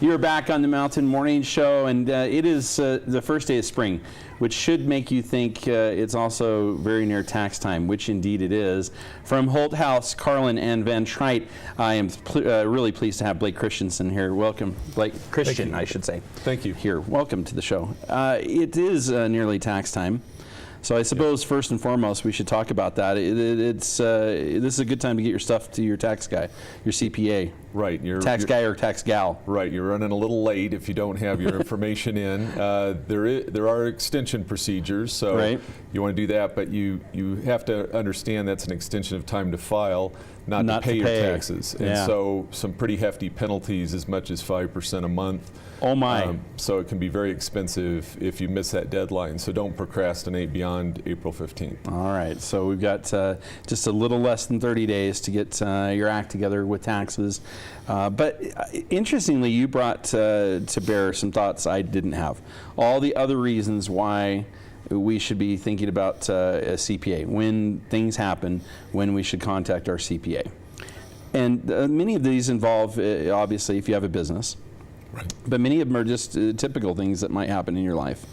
You're back on the Mountain Morning Show, and it is the first day of spring, which should make you think it's also very near tax time, which indeed it is. From Holthouse, Carlin, and Van Trigt, I am really pleased to have Blake Christensen here. Welcome, Blake. Christian, I should say. Thank you. Here, welcome to the show. It is nearly tax time. So I suppose first and foremost we should talk about that. This is a good time to get your stuff to your tax guy, your CPA. Right. Tax guy or tax gal. Right. You're running a little late if you don't have your information in. There are extension procedures, so right. You want to do that, but you have to understand that's an extension of time to file, not to pay your taxes. And so some pretty hefty penalties, as much as 5% a month. Oh my. So it can be very expensive if you miss that deadline. So don't procrastinate beyond April 15th. All right. So we've got just a little less than 30 days to get your act together with taxes. But interestingly, you brought to bear some thoughts I didn't have. All the other reasons why we should be thinking about a CPA, when things happen, when we should contact our CPA. And many of these involve, obviously, if you have a business. Right. But many of them are just typical things that might happen in your life.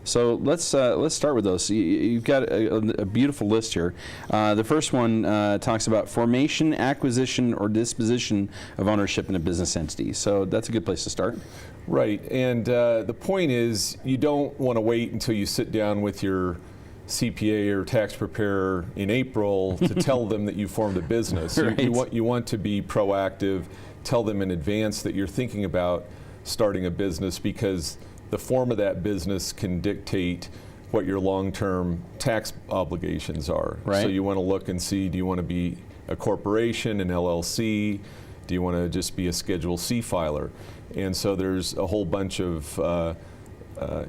So let's start with those. You've got a beautiful list here. The first one talks about formation, acquisition, or disposition of ownership in a business entity. So that's a good place to start. Right, and the point is you don't want to wait until you sit down with your CPA or tax preparer in April to tell them that you formed a business. Right. You want to be proactive, tell them in advance that you're thinking about starting a business, because the form of that business can dictate what your long-term tax obligations are. Right. So you want to look and see, do you want to be a corporation, an LLC? Do you want to just be a Schedule C filer? And so there's a whole bunch of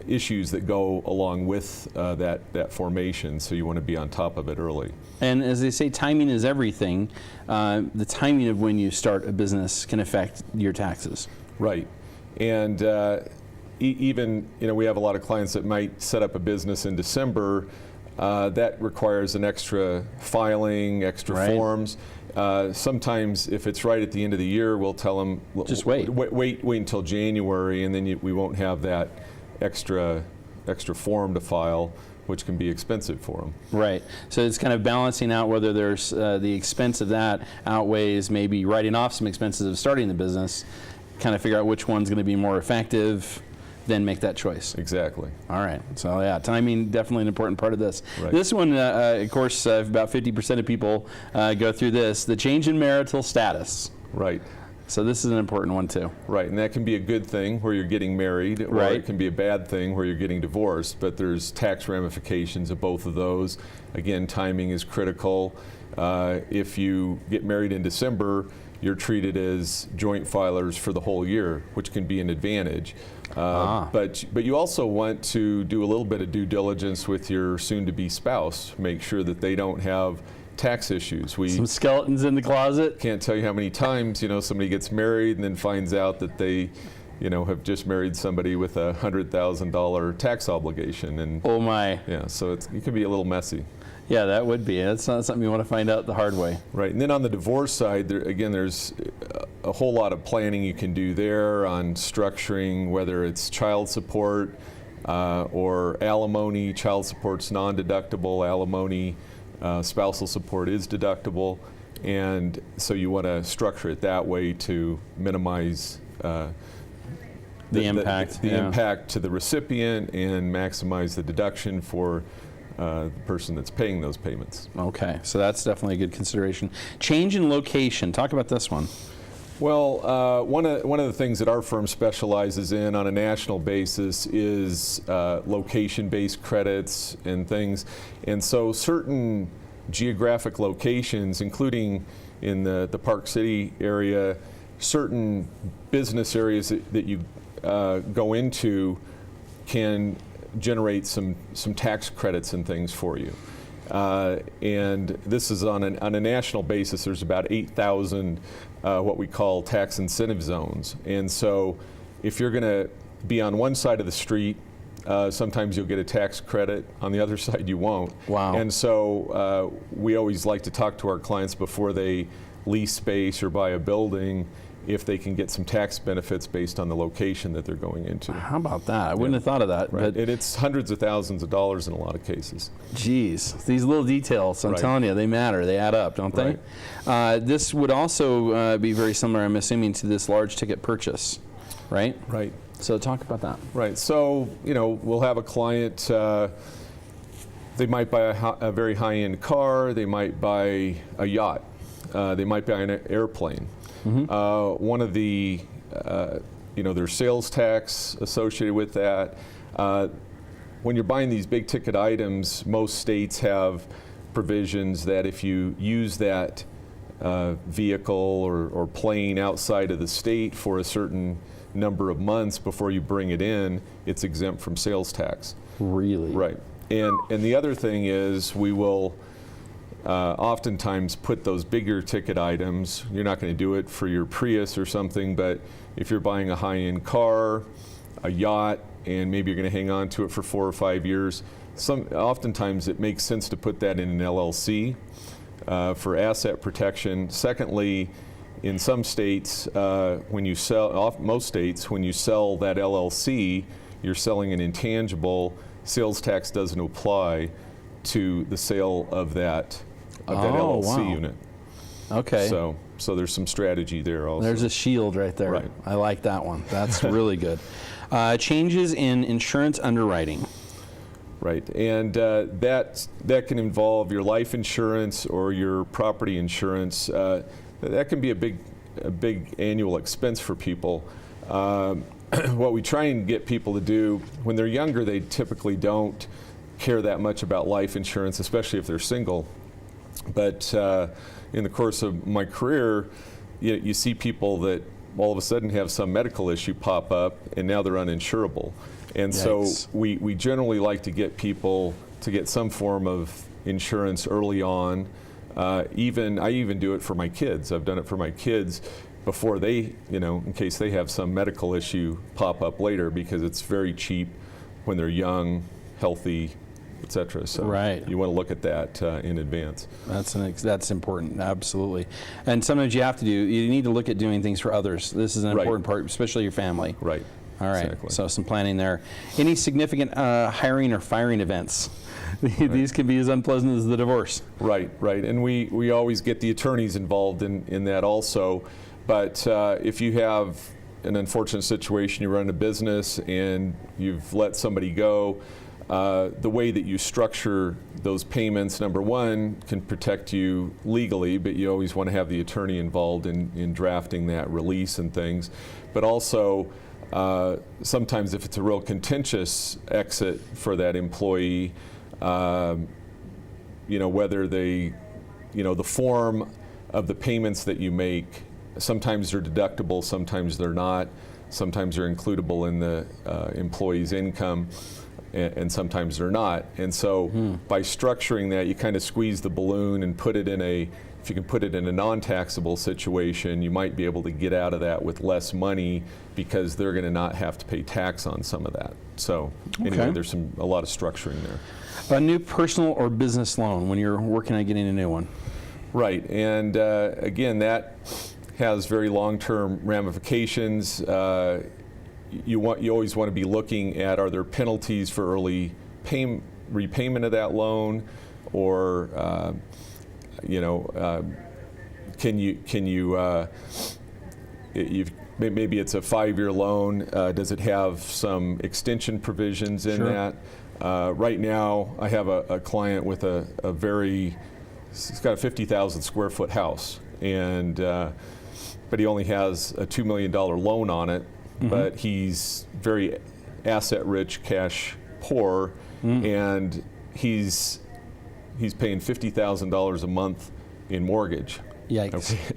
issues that go along with that formation, so you want to be on top of it early. And as they say, timing is everything. The timing of when you start a business can affect your taxes. Right. And even, we have a lot of clients that might set up a business in December. That requires an extra filing, extra forms. Sometimes if it's right at the end of the year, we'll tell them, just wait until January, and then we won't have that extra form to file, which can be expensive for them. Right. So it's kind of balancing out whether there's the expense of that outweighs maybe writing off some expenses of starting the business, kind of figure out which one's going to be more effective, then make that choice. Exactly. All right. So yeah, timing definitely an important part of this. Right. This one, of course, about 50% of people go through this, the change in marital status. Right. So this is an important one too. Right, and that can be a good thing where you're getting married, or it can be a bad thing where you're getting divorced, but there's tax ramifications of both of those. Again, timing is critical. If you get married in December, you're treated as joint filers for the whole year, which can be an advantage. But you also want to do a little bit of due diligence with your soon-to-be spouse, make sure that they don't have tax issues. Some skeletons in the closet. Can't tell you how many times somebody gets married and then finds out that they have just married somebody with a $100,000 tax obligation. And oh my. Yeah, so it can be a little messy. Yeah, that would be. That's not something you want to find out the hard way. Right, and then on the divorce side, there's a whole lot of planning you can do there on structuring, whether it's child support or alimony. Child support's non-deductible, alimony, spousal support is deductible, and so you want to structure it that way to minimize the impact to the recipient and maximize the deduction for the person that's paying those payments. Okay, so that's definitely a good consideration. Change in location. Talk about this one. Well, one of the things that our firm specializes in on a national basis is location-based credits and things. And so certain geographic locations, including in the Park City area, certain business areas that you go into can generate some tax credits and things for you. And this is on a national basis. There's about 8,000 what we call tax incentive zones. And so if you're going to be on one side of the street, sometimes you'll get a tax credit. On the other side, you won't. Wow. And so we always like to talk to our clients before they lease space or buy a building if they can get some tax benefits based on the location that they're going into. How about that? I wouldn't have thought of that. Right. But And it's hundreds of thousands of dollars in a lot of cases. geez, these little details, I'm telling you, they matter. They add up, don't they? This would also be very similar, I'm assuming, to this large ticket purchase, right? Right. So talk about that. Right. So, we'll have a client, they might buy a very high-end car, they might buy a yacht, they might buy an airplane. One of the, there's sales tax associated with that. When you're buying these big ticket items, most states have provisions that if you use that vehicle or plane outside of the state for a certain number of months before you bring it in, it's exempt from sales tax. Really? Right. And the other thing is we will oftentimes put those bigger ticket items, you're not going to do it for your Prius or something, but if you're buying a high-end car, a yacht, and maybe you're going to hang on to it for 4 or 5 years, oftentimes it makes sense to put that in an LLC for asset protection. Secondly, in some states, most states, when you sell that LLC, you're selling an intangible. Sales tax doesn't apply to the sale of that LLC unit. Okay. So there's some strategy there also. There's a shield right there. Right. I like that one. That's really good. Changes in insurance underwriting. Right, and that can involve your life insurance or your property insurance. That can be a big annual expense for people. What we try and get people to do when they're younger, they typically don't care that much about life insurance, especially if they're single. But in the course of my career, you see people that all of a sudden have some medical issue pop up, and now they're uninsurable. And Yikes. so we generally like to get people to get some form of insurance early on. I even do it for my kids. I've done it for my kids before they, in case they have some medical issue pop up later, because it's very cheap when they're young, healthy, etc. So you want to look at that in advance. That's important, absolutely. And sometimes you need to look at doing things for others. This is an important part, especially your family. Right. All right, Exactly. So some planning there. Any significant hiring or firing events? These can be as unpleasant as the divorce. Right. And we always get the attorneys involved in that also. But if you have an unfortunate situation, you run a business and you've let somebody go, the way that you structure those payments, number one, can protect you legally, but you always want to have the attorney involved in drafting that release and things. But also, sometimes if it's a real contentious exit for that employee, whether the form of the payments that you make, sometimes they're deductible, sometimes they're not, sometimes they're includable in the employee's income, and sometimes they're not. And so by structuring that, you kind of squeeze the balloon and put it in if you can put it in a non-taxable situation, you might be able to get out of that with less money because they're going to not have to pay tax on some of that. So anyway, there's a lot of structuring there. A new personal or business loan when you're working on getting a new one. Right, and again, that has very long-term ramifications. You always want to be looking at, are there penalties for early repayment of that loan, or maybe it's a 5-year loan. Does it have some extension provisions in that? Right now, I have a client with he's got a 50,000 square foot house, and but he only has a $2 million loan on it. But he's very asset rich, cash poor, and he's paying $50,000 a month in mortgage. Yikes. Okay.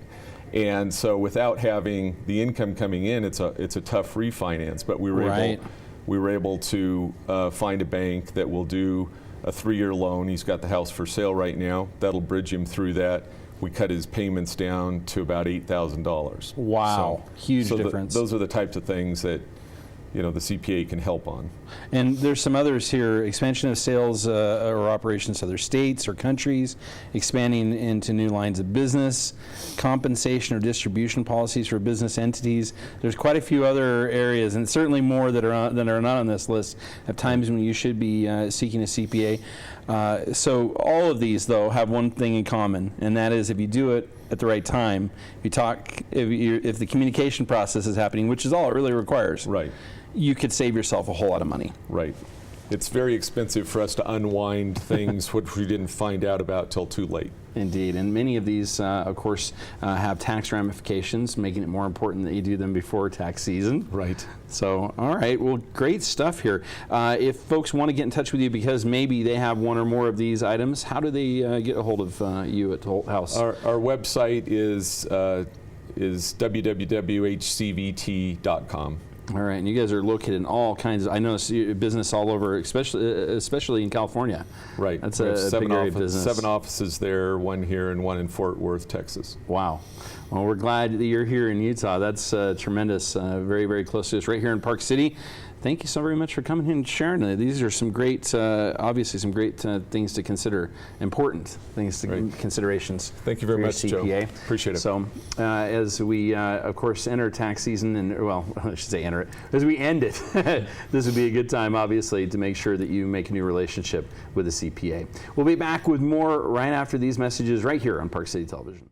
And so without having the income coming in, it's a tough refinance. But we were able to find a bank that will do a 3-year loan. He's got the house for sale right now. That'll bridge him through that. We cut his payments down to about $8,000. Wow, huge difference. Those are the types of things that the CPA can help on. And there's some others here: expansion of sales or operations to other states or countries, expanding into new lines of business, compensation or distribution policies for business entities. There's quite a few other areas, and certainly more that are not on this list at times when you should be seeking a CPA. So all of these, though, have one thing in common, and that is if you do it at the right time, if the communication process is happening, which is all it really requires, Right. you could save yourself a whole lot of money. Right. It's very expensive for us to unwind things which we didn't find out about till too late. Indeed, and many of these, of course, have tax ramifications, making it more important that you do them before tax season. Right. So, all right, well, great stuff here. If folks want to get in touch with you because maybe they have one or more of these items, how do they get a hold of you at Holthouse? Our website is www.hcvt.com. All right, and you guys are located in all kinds of, I know business all over, especially in California. Right. That's We have a big area of business. 7 offices there, one here and one in Fort Worth, Texas. Wow. Well, we're glad that you're here in Utah. That's tremendous. Very, very close to us right here in Park City. Thank you so very much for coming here and sharing. These are some great, obviously some great things to consider, important things to considerations. Thank you very much, CPA. Joe. Appreciate it. So as we, of course, enter tax season, and well, I should say enter it, as we end it, this would be a good time, obviously, to make sure that you make a new relationship with a CPA. We'll be back with more right after these messages right here on Park City Television.